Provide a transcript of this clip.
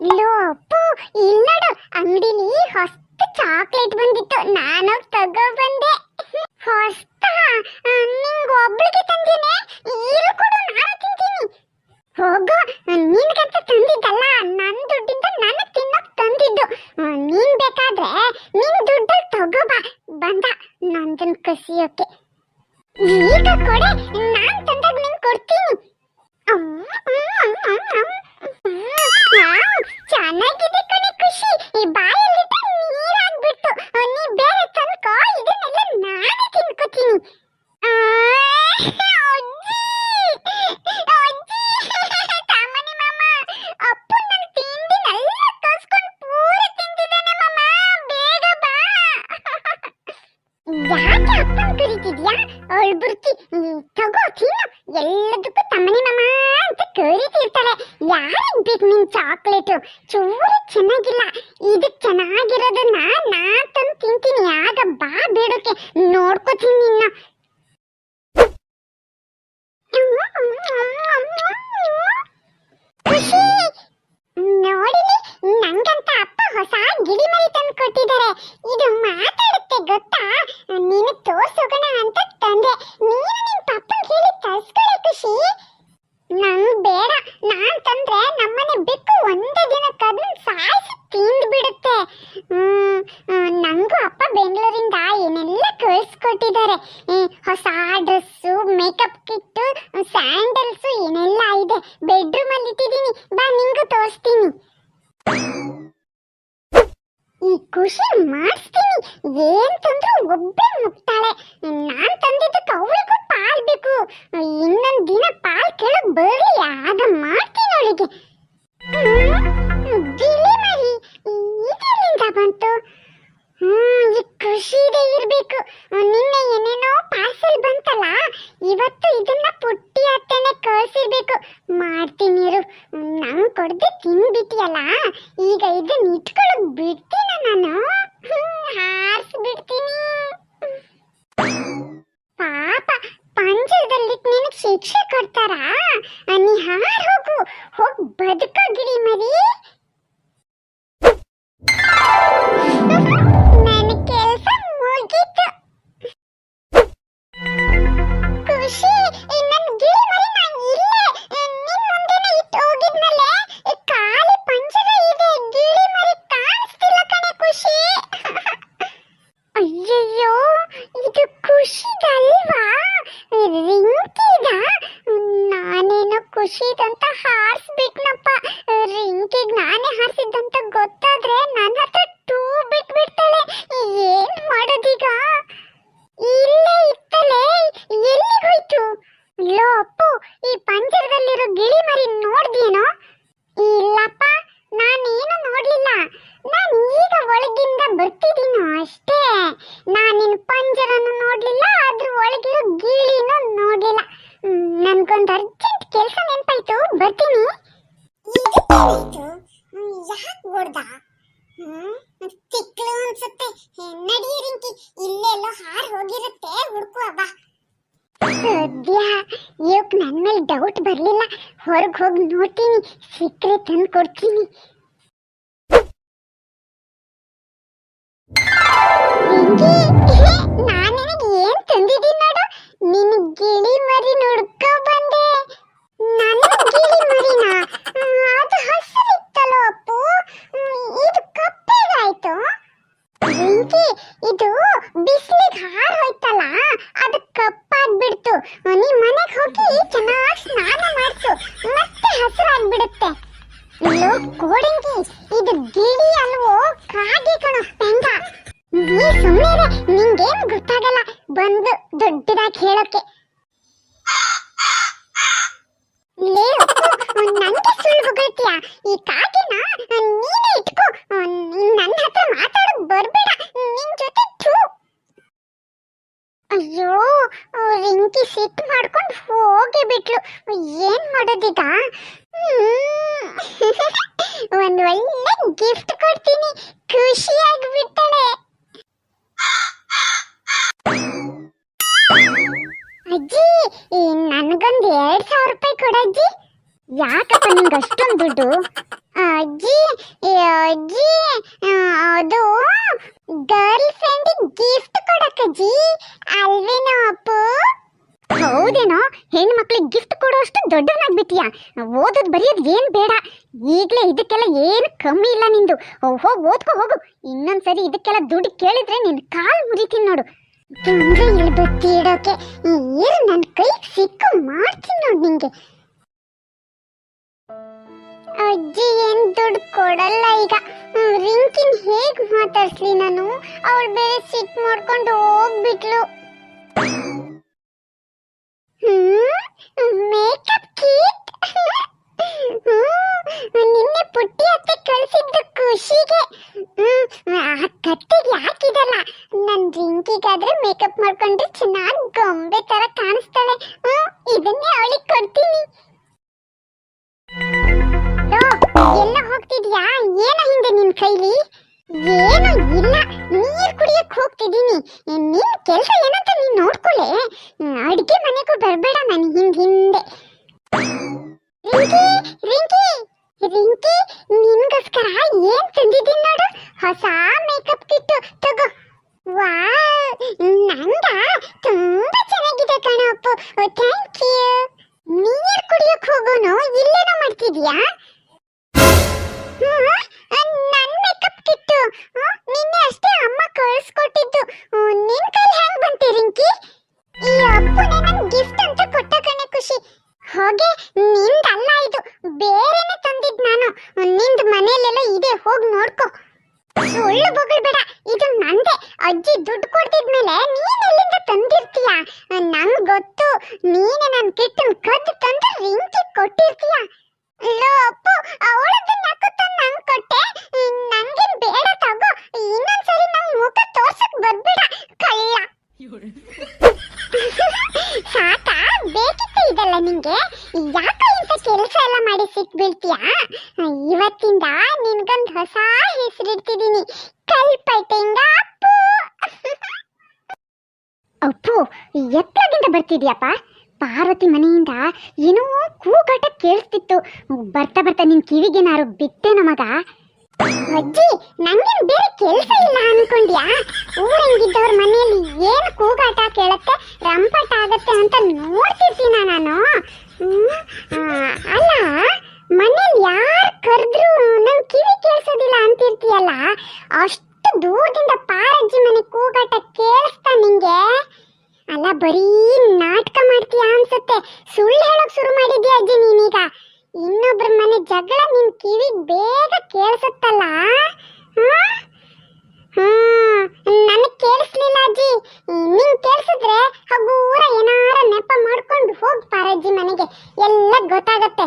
Low Appu, ಇಲ್ಲ ನೋಡು, ಅಂಗಡಿಲಿ ಹೊಸ್ತು ಚಾಕ್ಲೇಟ್ ಬಂದಿತ್ತು, ನಾನು ತಗೋ ಬಂದೆ. ಹೊಸ್ತ ನಿಂಗ ಒಬ್ಳಿಗೆ ತಂದಿನಿ, ಇರು ಕೊಡು, ನಾನು ತಿಂತೀನಿ. ಹೋಗು, ನಿನ್ಗಂತ ತಂದಿದ್ದಲ್ಲ, ನನ್ನ ದುಡ್ಡಿಂದ ನನಗೆ ತಿನ್ನೋಕ್ ತಂದಿದ್ದು. ನೀನ್ ಬೇಕಾದ್ರೆ ನಿನ್ ದುಡ್ಡಲ್ಲಿ ತಗೋ ಬಾ. ಬಂದ ನಂದನ್ ಕಸಿಯೋಕೆ. ಈಗ ಕೊಡೆ, ನಾನ್ ತಂದಾಗ ನಿಂಗೆ ಕೊಡ್ತೀನಿ. ಚೆನ್ನಾಗಿದೆ ಕಣೆ ಖುಷಿ, ಈ ಬಾಯಲ್ಲಿಟ್ಟ ನೀರಾಗ್ಬಿಟ್ಟು ನೀ ಬೇರೆ ತನ್ಕೋ, ಇದನ್ನೆಲ್ಲ ನಾನೇ ತಿನ್ಕೋತೀನಿ. ತಾಮನಿ ಮಾಮ, ಅಪ್ಪು ನನ್ನ ತಿಂಡಿನೆಲ್ಲ ಕಸ್ಕೊಂಡು ಪೂರ ತಿಂದಿದ್ದಾನೆ ಮಾಮ, ಬೇಗ ಬಾ. ಯಾಕೆ ಅಪ್ಪನ ಕರಿತಿದ್ಯಾ? ಅವಳು ಬುರ್ತಿ, ತಗೋ ತಿನ್ನು, ಎಲ್ಲದಕ್ಕೂ ತಮ್ಮನಿ ಮಾಮ ಅಂತ ಕರಿತಿರ್ತಾಳೆ. ಯಾರಿಗೆ ಬೇಕು ನಿನ್ ಚಾಕ್ಲೇಟು? ಚೂರು ಚೆನ್ನಾಗಿಲ್ಲ, ಇದಕ್ ಚೆನ್ನಾಗಿರೋದನ್ನ ನಾನ್ ತಂದು ತಿಂತೀನಿ. ಆಗ ಬಾ ಬೇಡಕ್ಕೆ, ನೋಡ್ಕೋತೀನಿ ನಿನ್ನ. ಖುಷಿ ನೋಡಿಲಿ, ನಂಗಂತ ಅಪ್ಪ ಹೊಸ ಗಿಳಿ ಮರಿ ತಂದು ಕೊಟ್ಟಿದ್ದಾರೆ. ಇದು ಮಾತಾಡುತ್ತೆ ಗೊತ್ತಾ? ನೀನು ತೋರ್ಸೋಗೋಣ ಅಂತ ತಂದೆ. ನೀನು ನಿನ್ ಪಪ್ಪನ್ ಕೇಳಿ ತರ್ಸ್ಕೊಳ್ಳೆ ಖುಷಿ. ನಂಗ್ ಬೇಡ, ನಾನ್ ತಂದ್ರೆ ನಮ್ಮನೆ ಬೆಕ್ಕು ಒಂದೇ ದಿನಕ್ಕಾದ್ರೂ ಸಾಯಿಸಿ ತಿಂದು ಬಿಡುತ್ತೆ. ನಂಗೂ ಅಪ್ಪ ಬೆಂಗಳೂರಿಂದ ಏನೆಲ್ಲ ಕಳಿಸ್ಕೊಟ್ಟಿದ್ದಾರೆ. ಹೊಸ ಡ್ರೆಸ್ಸು, ಮೇಕಪ್ ಕಿಟ್ಟು, ಸ್ಯಾಂಡಲ್ಸು ಏನೆಲ್ಲ ಇದೆ. ಬೆಡ್ರೂಮ್ ಅಲ್ಲಿ ಇಟ್ಟಿದ್ದೀನಿ, ಬಾ ನಿಂಗೂ ತೋರಿಸ್ತೀನಿ. ಈ ಖುಷಿ ಮಾಡಿಸ್ತೀನಿ, ಏನ್ ತಂದ್ರು ಒಬ್ಬೇ ಮುಗ್ತಾಳೆ. ನಾನ್ ತಂದಿದ್ದಕ್ಕೆ ಅವಳಿಗೂ ಪಾಲ್ ಬೇಕು. ಇನ್ನೊಂದ್ ದಿನ ಪಾಲ್ ಕೇಳಕ್ ಬರ್ಲಿ, ಆಗ ಮಾಡ್ತೀನಿ ಅವಳಿಗೆ. ಗಿಳಿ ಮರಿ ಇದರಿಂದ ಬಂತು? ಈ ಖುಷಿದೇ ಇರ್ಬೇಕು. ನಿನ್ನೆ ಏನೇನೋ ಪಾರ್ಸೆಲ್ ಬಂತಲ್ಲ, ಇವತ್ತು ಇದನ್ನ ಪುಟ್ಟಿ ಅತ್ತೆನೆ ಕಳ್ಸಿರ್ಬೇಕು. ಮಾಡ್ತೀನಿ ಇರು, ನಂಗ್ ಕೊಡದೆ ತಿನ್ಬಿಟ್ಟಿಯಲ್ಲ, ಈಗ ಇದನ್ನ ಇಟ್ಕೊಳಕ್ ಬಿಡ್ತೀನ ನಾನು, ಹಾರಿಸ್ಬಿಡ್ತೀನಿ. ಪಾಪ, ಪಂಜರದಲ್ಲಿಟ್ಟು ನಿನಗೆ ಶಿಕ್ಷೆ ಕೊಡ್ತಾರಾ? ನೀ ಹಾರ್ ಹೋಗು, ಹೋಗ್ ಬದುಕೋ ಗಿಳಿ ಮರಿ. ನನ್ನ ಕೆಲಸ ಮುಗೀತು. ಖುಷಿ, ನನ್ ಗಿಳಿ ಮರಿ ನಾನು ಇಲ್ಲೇ ನಿನ್ ಮುಂದೆನೆ ಇಟ್ಟು ಹೋಗಿದ್ನಲ್ಲೇ, ಖಾಲಿ ಪಂಜರ ಇದೆ, ಗಿಳಿ ಮರಿ ಕಾಣಿಸ್ತಿಲ್ಲ ಕಣೆ ಖುಷಿ. ಅಯ್ಯಯ್ಯೋ, ಇದು ಖುಷಿದಲ್ವಾ? ರಿಂಕಿದ? ನಾನೇನೋ ಖುಷಿದಂತ ಹಾರಿಸ್ಬಿಟ್ನಪ್ಪ. ರಿಂಕಿಗ್ ನಾನೇ ಹಾರಿಸಿದ್ದಂತ ಗೊತ್ತಾದ್ರೆ ನನ್ನ ಹತ್ರ ಟೂ ಬಿಟ್ಬಿಡ್ತಾಳೆ. ಏನ್ ಮಾಡೋದೀಗ? ಇಲ್ಲೇ ಇತ್ತಲೇ, ಎಲ್ಲಿಗೋಯ್ತು? ಲೋ ಅಪ್ಪು, ಈ ಪಂಜರದಲ್ಲಿರೋ ಗಿಳಿ ಮರಿ ನೋಡ್ದೇನೋ? ಇಲ್ಲಪ್ಪ, ನಾನೇನು ನೋಡ್ಲಿಲ್ಲ. ನಾನು ಈಗ ಒಳಗಿಂದ ಬರ್ತಿದ್ದೀನೋ ಅಷ್ಟೇ. ನಾನಿನ್ ಪಂಜರನು ನೋಡ್ಲಿಲ್ಲ, ಅದ್ರ ಒಳಗಿರೋ ಗಿಳಿನೂ ನೋಡ್ಲಿಲ್ಲ. ನನ್ಗೊಂದು ಅರ್ಜೆಂಟ್ ಕೆಲಸ ನೆನ್ಪಾಯ್ತು, ಬರ್ತೀನಿ. ಯಾಕೆ ಓಡ್ದ? ತಿಕ್ಲು ಅನ್ಸುತ್ತೆ. ನಡೀರಿಂಕಿ, ಇಲ್ಲೆಲ್ಲೋ ಹಾರ್ ಹೋಗಿರುತ್ತೆ, ಹುಡ್ಕುವ ಬಾ. ಸದ್ಯ ಇವಕ್ ನನ್ ಮೇಲೆ ಡೌಟ್ ಬರ್ಲಿಲ್ಲ. ಹೊರಗೆ ಹೋಗಿ ನೋಡ್ತೀನಿ, ಸಿಕ್ಕರೆ ತಂದು ಕೊಡ್ತೀನಿ. ನಾನ್ ನಿನಗೆ ಏನ್ ತಂದಿದ್ದೀನಿ ನೋಡು, ನಿನ್ ಗಿಳಿ ಮರಿ ನೋಡ್ಕೊ ಬಂದೆ. ನನ್ನ ಗಿಳಿ ಮರಿನಾ? ಅದು ಹಸಿರಿತ್ತಲ್ಲೋ ಅಪ್ಪು, ಇದು ಕಪ್ಪೆಗಾಯ್ತು. ರಿಂಕಿ, ಇದು ಬಿಸಿಲಿಗೆ ಹಾರ್ ಹೋಯ್ತಲ್ಲ, ಅದು ಕಪ್ಪಾಗ್ಬಿಡ್ತು. ನೀ ಮನೆಗೆ ಹೋಗಿ ಚೆನ್ನಾಗಿ ಸ್ನಾನ ಮಾಡಿಸು, ಮತ್ತೆ ಹಸಿರಾಗ್ಬಿಡುತ್ತೆ. ಇಲ್ಲೋ ಕೋಡಂಗಿ, ಇದು ಗಿಳಿ ಅಲ್ವೋ ಕಾಗೆ ಕಣೋ, ಪೆಂಗ. ನೀ ಸುಮ್ಮನೆ, ನಿಂಗೇನು ಗೊತ್ತಾಗಲ್ಲ, ಬಂದು ದೊಡ್ಡದಾಗಿ ಹೇಳೋಕೆ. ಲೇ ಅಪ್ಪು, ನಂಗೆ ಸುಳ್ಳು ಹೊಗಳ್ತೀಯ? ಈ ಕಾಗೆನ ನೀನೇ ಇಟ್ಕೋ, ನನ್ನ ಹತ್ರ ಮಾತಾಡೋಕ್ ಬರ್ಬೇಡ, ನಿನ್ ಜೊತೆ ಥೂ. ಅಯ್ಯೋ, ರಿಂಕಿ ಸಿಟ್ಟು ಮಾಡ್ಕೊಂಡು ಹೋಗಿ ಬಿಟ್ಲು. ಏನ್ ಮಾಡೋದೀಗ? ಒಂದ್ ಒಳ್ಳೆ ಗಿಫ್ಟ್ ಕೊಡ್ತೀನಿ, ಖುಷಿಯಾಗಿ ಬಿಟ್ಟಳೆ. ಅಜ್ಜಿ, ನನಗೊಂದು 2000 ರೂಪಾಯಿ ಕೊಡಜ್ಜಿ. ಯಾಕಪ್ಪ ನಿಂಗೆ ಅಷ್ಟೊಂದು ದುಡ್ಡು? ಅಜ್ಜಿ ಅಜ್ಜಿ ಅದು ಗರ್ಲ್ ಫ್ರೆಂಡ್ ಗಿಫ್ಟ್ ಕೊಡಕ್ಕಜ್ಜಿ ಅಲ್ವೇನೋ ಅಪ್ಪು. ಹೌದೇನೋ, ಹೆಣ್ಮಕ್ಳಿಗೆ ಗಿಫ್ಟ್ ಕೊಡೋಷ್ಟು ದೊಡ್ಡವನಾಗ್ಬಿಟ್ಟಿಯಾ. ಓದೋದು ಬರೆಯೋದು ಏನ್ ಬೇಡ, ಈಗಲೇ ಇದಕ್ಕೆಲ್ಲ ಏನು ಕಮ್ಮಿ ಇಲ್ಲ ನಿಂದು. ಹೋಗಿ ಓದ್ಕೊ ಹೋಗು. ಇನ್ನೊಂದ್ಸರಿ ಇದಕ್ಕೆಲ್ಲ ದುಡ್ಡು ಕೇಳಿದ್ರೆ ನಿನ್ ಕಾಲ್ ಮುರಿತೀನಿ ನೋಡು. ಅಂದ್ರೆ ಇಲ್ಲಿ ಬತ್ತಿ ಇಡೋಕೆ ಏರು ನನ್ನ ಕೈಗೆ ಸಿಕ್ಕು ಮಾಡ್ತೀನಿ ನೋಡು ನಿಂಗೆ. ಅಜ್ಜಿ ಏನ್ ದುಡ್ಡು ಕೊಡಲ್ಲ ಈಗ. ರಿಂಕಿನ್ ಹೇಗ್ ಮಾತಾಡ್ಸ್ಲಿ ನಾನು? ಅವಳು ಬೇರೆ ಸಿಟ್ ಮಾಡ್ಕೊಂಡು ಹೋಗ್ಬಿಟ್ಲು. ಮೇಕಪ್ ಕಿಟ್ ನಿನ್ನೆ ಪುಟ್ಟಿ ಅತ್ತೆ ಕಳಿಸಿದ್ದು ಖುಷಿಗೆ. ಆ ಕತ್ತೆಗೆ ಹಾಕಿದಲ್ಲ, ನನ್ ರಿಂಕಿಗಾದ್ರೆ ಮೇಕಪ್ ಮಾಡ್ಕೊಂಡ್ರೆ ಚೆನ್ನಾಗಿ ಗೊಂಬೆ ತರ ಕಾಣಿಸ್ತಾಳೆ. ಇದನ್ನೇ ಅವಳಿಗೆ ಕೊಡ್ತೀನಿ. ಎಲ್ಲ ಹೋಗ್ತಿದ್ಯಾ? ಏನ ಹಿಂದೆ ನಿನ್ ಕೈಲಿ? ಏನು ಇಲ್ಲ, ನೀರ್ ಕುಡಿಯಕ್ ಹೋಗ್ತಿದೀನಿ. ನಿನ್ ಕೆಲ್ಸ ಏನಂತ ನೀನ್ ನೋಡ್ಕೊಳ್ಳೆ. ಅಡ್ಗೆ ಮನೆಗೂ ಬರ್ಬೇಡ ನನ್ ಹಿಂದೆ. ರಿಂಕಿ ರಿಂಕಿ ರಿಂಕಿ, ನಿನ್ಗೋಸ್ಕರ ಏನ್ ತಂದಿದ್ದೀನಿ ನೋಡು, ಹೊಸ ಮೇಕಪ್ ಕಿಟ್ ತಗೋ. ವಾ, ನಂಗ ತುಂಬಾ ಚೆನ್ನಾಗಿದೆ ಕಣಪ್ಪ. Thank you. ನೀರ್ ಕುಡಿಯಕ್ ಹೋಗೋನು ಇಲ್ಲೇನೋ ಮಾಡ್ತಿದ್ಯಾ? ನನ್ ಮೇಕಪ್ ಕಿಟ್ಟು ನಿನ್ನೆ ಅಷ್ಟೇ ಅಮ್ಮ ಕಳಿಸ್ಕೊಟ್ಟಿದ್ದು. ನಿನ್ ಕೈ ಹ್ಯಾಂಗ್ ಬಂತೆ ರಿಂಕಿ? ಈ ಅಪ್ಪನೇ ನನ್ ಗಿಫ್ಟ್ ಅಂತ ಕೊಟ್ಟ ಕಣೆ ಖುಷಿ. ಹೋಗೆ ನಿಂದಲ್ಲ ಇದು, ಬೇರೆನೆ ತಂದಿದ್ ನಾನು. ನಿಂದ್ ಮನೆಯಲ್ಲೆಲ್ಲ ಇದೆ, ಹೋಗಿ ನೋಡ್ಕೊ. ಸುಳ್ಳು ಬೊಗಳ್ಬೇಡ, ಇದು ನಂದೆ. ಅಜ್ಜಿ ದುಡ್ಡು ಕೊಡ್ತಿದ್ಮೇಲೆ ನೀನ್ ಎಲ್ಲಿಂದ ತಂದಿರ್ತೀಯ? ನಂಗ್ ಗೊತ್ತು, ನೀನೆ ನನ್ ಕಿಟ್ಟನ್ ಕದ್ದು ತಂದು ರಿಂಕಿ ಕೊಟ್ಟಿರ್ತೀಯ. ಲೋ ಅಪ್ಪು, ಅವಳದನ್ನ ಯಾಕೋ ತಂದು ನಂಗ್ ಕೊಟ್ಟೆ? ನಂಗೇನ್ ಬೇಡ ತಗೋ. ಇನ್ನೊಂದ್ಸರಿ ನಂಗ್ ಮುಖ ತೋರ್ಸಕ್ ಬರ್ಬೇಡ ಕಳ್ಳ. ಸಾಕಾ? ಬೇಕಿತ್ತು ಇದೆಲ್ಲ ನಿಂಗೆ? ಯಾಕೋ ಇಂಥ ಕೆಲಸ ಎಲ್ಲ ಮಾಡಿ ಸಿಕ್ ಬೀಳ್ತೀಯಾ? ಇವತ್ತಿಂದ ನಿನ್ಗೊಂದು ಹೊಸ ಹೆಸರಿಡ್ತಿದ್ದೀನಿ, ಕಲ್ಪೈಟೆಂಗ ಅಪ್ಪು. ಅಪ್ಪು, ಎತ್ತರದಿಂದ ಬರ್ತಿದ್ಯಪ್ಪ. ಪಾರ್ವತಿ ಮನೆಯಿಂದ ಏನೋ ಕೂಗಾಟ ಕೇಳಿಸ್ತಿತ್ತು. ಬರ್ತಾ ಬರ್ತಾ ನಿನ್ ಕಿವಿಗೇನಾರು ಬಿತ್ತೇನ ಮಗ? ಅಜ್ಜಿ, ನಂಗೇನ್ ಬೇರೆ ಕೆಲಸ ಇಲ್ಲ ಅನ್ಕೊಂಡ್ಯಾ? ಊರಂಗಿದ್ದವ್ರ ಮನೆಯಲ್ಲಿ ಏನು ಕೂಗಾಟ ಕೇಳತ್ತೆ, ರಂಪಾಟ ಆಗತ್ತೆ ಅಂತ ನೋಡ್ತಿರ್ತೀನ ನಾನು. ಅಲ್ಲ, ಮನೇಲಿ ಯಾರು ಕರೆದ್ರು ನನ್ ಕಿವಿ ಕೇಳಿಸೋದಿಲ್ಲ ಅಂತಿರ್ತೀಯಲ್ಲ, ಅಷ್ಟು ದೂರದಿಂದ ಪಾರಜ್ಜಿ ಮನೆ ಕೂಗಾಟ ಕೇಳಿಸ್ತಾ ನಿಂಗೆ? ಅಲ್ಲ, ಬರೀ ನಾಟಕ ಮಾಡ್ತೀಯ ಅನ್ಸುತ್ತೆ. ಸುಳ್ಳು ಹೇಳೋಕ್ ಶುರು ಮಾಡಿದ್ಯಾ ಅಜ್ಜಿ ನೀನೀಗ? ಇನ್ನೊಬ್ರ ಮನೆ ಜಗಳ ನಿನ್ ಕಿವಿ ಬೇಗ ಕೇಳಿಸುತ್ತಲ್ಲ. ನನಗ್ ಕೇಳಿಸ್ಲಿಲ್ಲ ಅಜ್ಜಿ. ನಿಂಗ್ ಕೇಳಿಸಿದ್ರೆ ಹಗೂರ ಏನಾರ ನೆಪ ಮಾಡ್ಕೊಂಡು ಹೋಗ್ ಪಾರಜ್ಜಿ ಮನೆಗೆ, ಎಲ್ಲ ಗೊತ್ತಾಗತ್ತೆ.